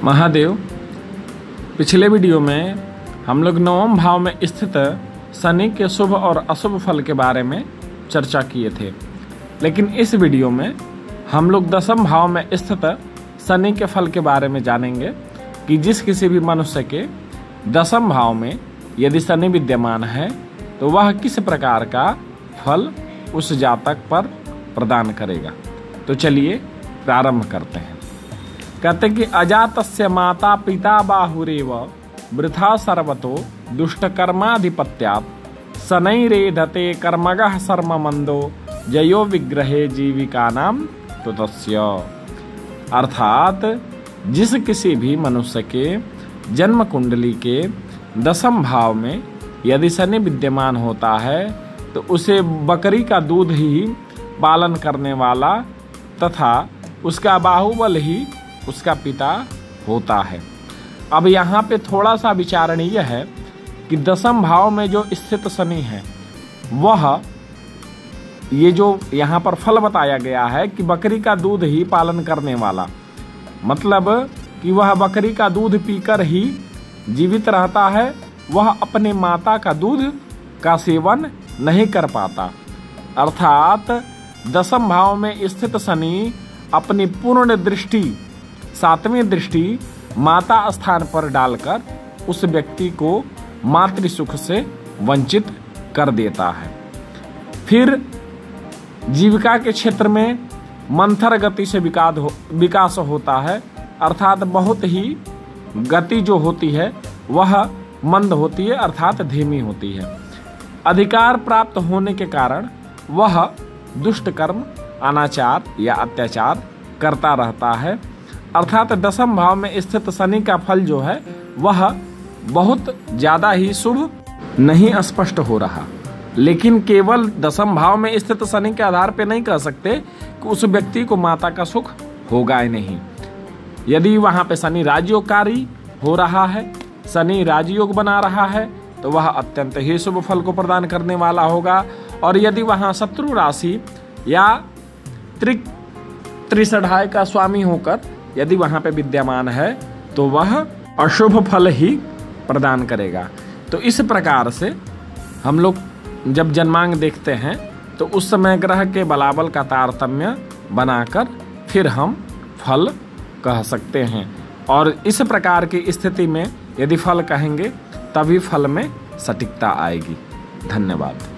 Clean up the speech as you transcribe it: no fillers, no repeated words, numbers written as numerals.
महादेव, पिछले वीडियो में हम लोग नवम भाव में स्थित शनि के शुभ और अशुभ फल के बारे में चर्चा किए थे, लेकिन इस वीडियो में हम लोग दसम भाव में स्थित शनि के फल के बारे में जानेंगे कि जिस किसी भी मनुष्य के दसम भाव में यदि शनि विद्यमान है तो वह किस प्रकार का फल उस जातक पर प्रदान करेगा। तो चलिए प्रारंभ करते हैं। कहते कि अजातस्य माता पिता बाहुरेव वृथा सर्वतो दुष्टकर्माधिपत्यात् शनैरेधते कर्मगः शर्म मंदो जयो विग्रहे जीविकानाम तुतस्य। अर्थात जिस किसी भी मनुष्य के जन्म कुंडली के दसम भाव में यदि शनि विद्यमान होता है तो उसे बकरी का दूध ही पालन करने वाला तथा उसका बाहुबल ही उसका पिता होता है। अब यहाँ पे थोड़ा सा विचारणीय है कि दसम भाव में जो स्थित शनि है वह ये जो यहाँ पर फल बताया गया है कि बकरी का दूध ही पालन करने वाला, मतलब कि वह बकरी का दूध पीकर ही जीवित रहता है, वह अपने माता का दूध का सेवन नहीं कर पाता। अर्थात दसम भाव में स्थित शनि अपनी पूर्ण दृष्टि, सातवीं दृष्टि माता स्थान पर डालकर उस व्यक्ति को मातृ सुख से वंचित कर देता है। फिर जीविका के क्षेत्र में मंथर गति से विकास होता है, अर्थात बहुत ही गति जो होती है वह मंद होती है, अर्थात धीमी होती है। अधिकार प्राप्त होने के कारण वह दुष्ट कर्म, अनाचार या अत्याचार करता रहता है। अर्थात दसम भाव में स्थित शनि का फल जो है वह बहुत ज्यादा ही शुभ नहीं स्पष्ट हो रहा, लेकिन केवल दसम भाव में स्थित शनि के आधार पे नहीं कह सकते कि उस व्यक्ति को माता का सुख होगा ही नहीं। यदि वहां पे शनि राजयोगकारी हो रहा है, शनि राजयोग बना रहा है तो वह अत्यंत ही शुभ फल को प्रदान करने वाला होगा। और यदि वहां शत्रु राशि या त्रिषढ़ाय का स्वामी होकर यदि वहां पे विद्यमान है तो वह अशुभ फल ही प्रदान करेगा। तो इस प्रकार से हम लोग जब जन्मांग देखते हैं तो उस समय ग्रह के बलाबल का तारतम्य बनाकर फिर हम फल कह सकते हैं, और इस प्रकार की स्थिति में यदि फल कहेंगे तभी फल में सटीकता आएगी। धन्यवाद।